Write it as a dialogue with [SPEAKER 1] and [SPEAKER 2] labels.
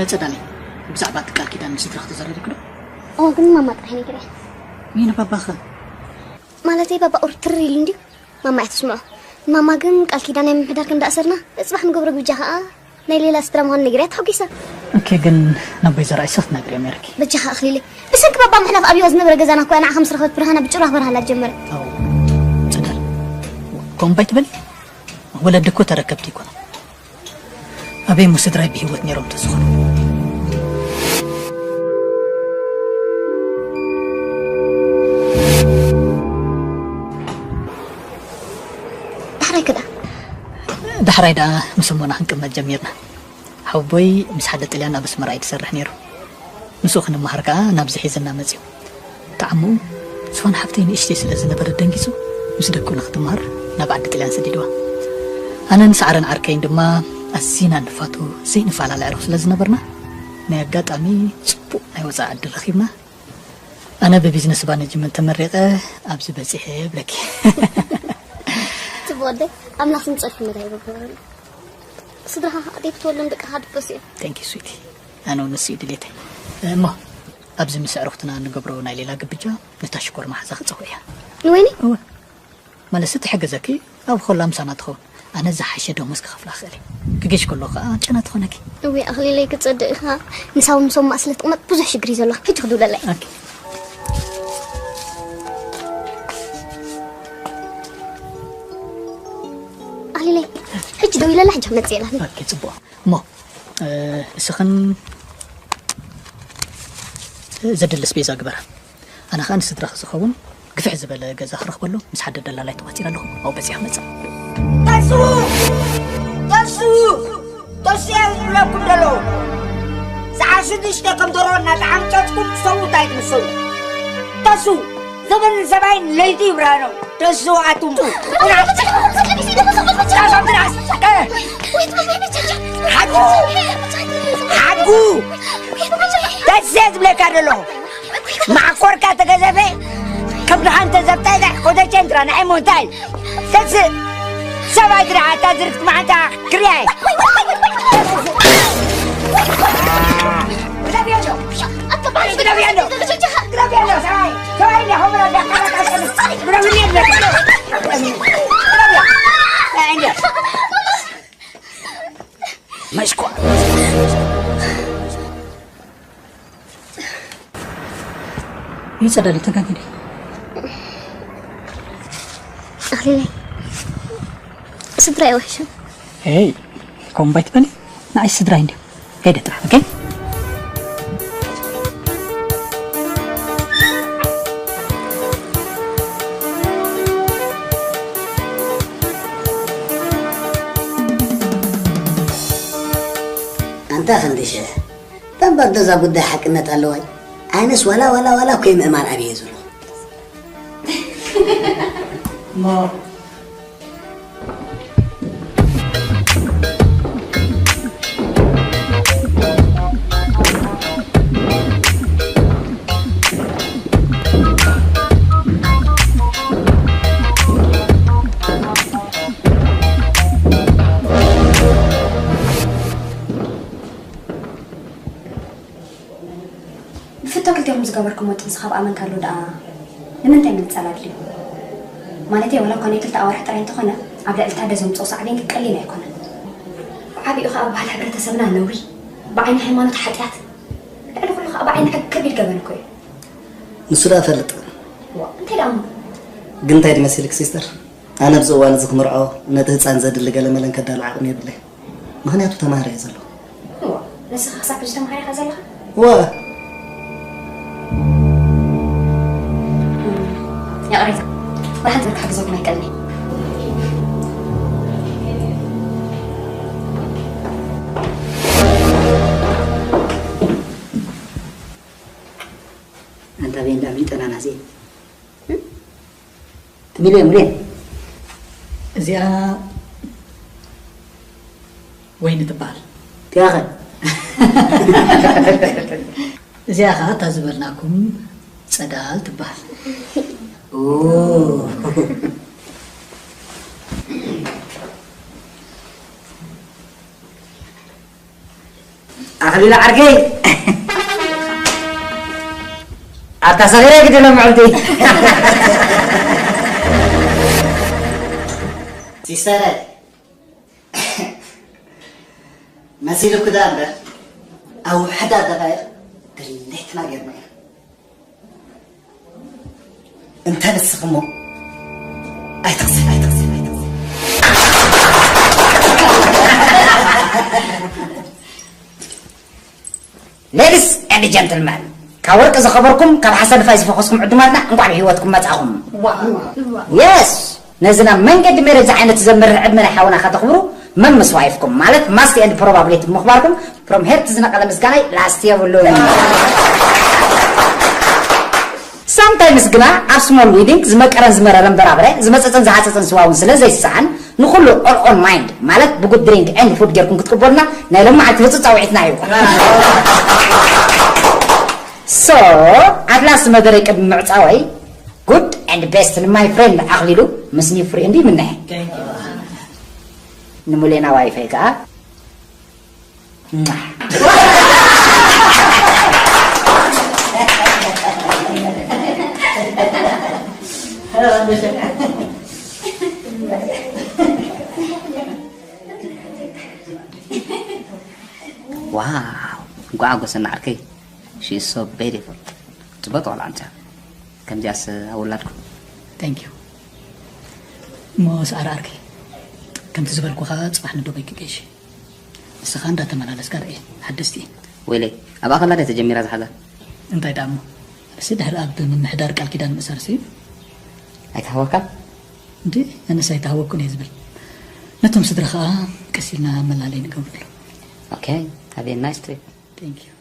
[SPEAKER 1] تصدقني بزعبات قال كده نسيت رخت زرد كده
[SPEAKER 2] كن ماما طحني كده
[SPEAKER 1] مين بابا خا
[SPEAKER 2] مالتي بابا أرتري لندي ماما تسمع ماما كن قال كده نم حدار كن دأسرنا اصبح نقبرك بجها نيلي لا استرام هون نجريت حقيسة
[SPEAKER 1] اوكي كن نبي زرع صف نجري امريكي
[SPEAKER 2] بجها اخليلي بس انك بابا محنا في ابيوز نبرة جزانا كو انا 5 رخوت برهانه بجراه برها لا تجمر
[SPEAKER 1] او تصدق كون بيت بل ولا دكو تركبتي كون ابي مسدراي بهوت نيروم تسخن دحراي دا مسمونا حنكمل جميرنا حبوي مس حدا طليانا بس مرأي تسرح نيرو مسوخنا محركا نابز حيزنا مزيو تعمو سوان حفتين اشتي سلازنا برد دنجيسو مس دكو نختمار نابعد طليان سديدوا انا نسعرن عركين دما اسينا نفاتو زي نفعل على عرف سلازنا برنا نيقات امي صبو ايوزا عد رخيبنا انا ببيزنس بانجمنت من تمرقه ابز بزيحي بلك
[SPEAKER 2] تبودي أملاك سنتصرف مداي بقول صدرها أديك تولم دك هاد بسيط
[SPEAKER 1] thank you sweetie أنا ونسي دليتي ما أبزم سعرفتنا نقبرو نايلي لا قبجة نتشكر مع زاخ تصويها
[SPEAKER 2] ويني
[SPEAKER 1] هو ما لست حق زكي أو خلام سنة تخون أنا زحشة دومسك خفلا خالي كجيش كله خا أنا تخونك
[SPEAKER 2] وي أخلي ليك تصدقها نساوي مسوم أصلت وما تبوزح شجري زلا هيك خدوا لله
[SPEAKER 1] أوكي
[SPEAKER 2] أخلي لي هيك دوي لا لحجة متزيلة
[SPEAKER 1] أوكي تبوا ما سخن زد السبيس أكبر أنا خان استدرخ سخون قفع زبالة جزا خرخ بلو مس حد دلالة تواتير لهم أو بس يحمد
[SPEAKER 3] تسو لكم دلو سعاشدش تكم درونا تعمتكم سو تايت مسو تسو زمن زباين ليدي برانو تسو أتوم حقو تسيت بلك أدلو مع كوركا تجذبه كم أنت زبطة ده خده جندرا نعي مونتاي تس سبعة درعات تدرك معتا كرياي كلابيانو كلابيانو كلابيانو سواي لي هم لا دخلك كلابيانو كلابيانو عندي مشكور
[SPEAKER 1] يسأل اللي تكاكيني
[SPEAKER 2] أخلي لي صدري وحشة
[SPEAKER 1] هاي كم بيت بني نعيش صدري عندي هيدا ترى اوكي
[SPEAKER 4] أنت خنديشة تبغى تزا بده حكنا تلوي أنس ولا كيم إمان أبي يزور
[SPEAKER 1] ما
[SPEAKER 5] زغبركم وتنسخب امن كالو دا لمن تعمل تصلالي مالتي ولا كان يكلت اورح طرين تخونه عبد التادزم تصعبين كقلينا يكون عبي اخا بحال حبر تسبنا نوري بعين حيمانوت حقيات لانه كل اخا بعين حق كبير جبنكو
[SPEAKER 4] نسرا فلط
[SPEAKER 5] انت دام
[SPEAKER 4] قنتي دي مسيلك سيستر انا بزوان زك مرعو نته هصان زدل قال ملن كدال عقم يبله مهنياتو تماري يزلو
[SPEAKER 5] هو نسخ حساب تماري خزلها
[SPEAKER 4] وا
[SPEAKER 5] يا قريت واحد لك حق زوج ما يكلمني
[SPEAKER 4] انت بين دامين انا نازين تميلي مرين
[SPEAKER 1] زيا وين تبال
[SPEAKER 4] تياخد
[SPEAKER 1] زيا تزبرناكم صدال تبال
[SPEAKER 4] اوه
[SPEAKER 3] أخلي له عرقي أتصغيرك كده لما عودي
[SPEAKER 4] سيستر مسيلو كده أمبر أو حدا دغير دليت ما غير ما أنت نسخمو أي تقصي
[SPEAKER 3] Ladies and gentlemen كاورك إذا خبركم كم حسن فايز فوقسكم عدماتنا نقعد هيوتكم ما تعهم يس نزلنا من قد مرز عينة تزمر عدنا حاولنا خاتخبروا من مسوايفكم مالت ماستي and probability مخباركم from here تزنا قدم مسكاني last year ولون sometimes قنا up small wedding زمكرن زمررن برابره زمصصن زحصصن سواون سلا زي السعن نخلو all on mind مالت بجود drink and food جركم كتقبلنا نايلهم عاد تفصل تعويتنا يو so at last مدرك بمعصاوي good and best my friend أخليلو مسني فريندي منه نمولينا واي فاي كا wow gua aku senang kay she's so beautiful coba tolong aja kan jasa awalku
[SPEAKER 1] thank you mo saar arki كم تزبل كوخا صباح ندوبي كيش السخان دا تملالس قال ايه حدثتي
[SPEAKER 3] ويلي ابا خلا ده تجميرا هذا
[SPEAKER 1] انت دامو سدهر اب من حدار قال كيدان مسارسي
[SPEAKER 3] ايتهوكا
[SPEAKER 1] دي انا سايتهوكن يزبل نتم صدرخا كسينا ملالين قبل
[SPEAKER 3] okay have a nice trip
[SPEAKER 1] thank you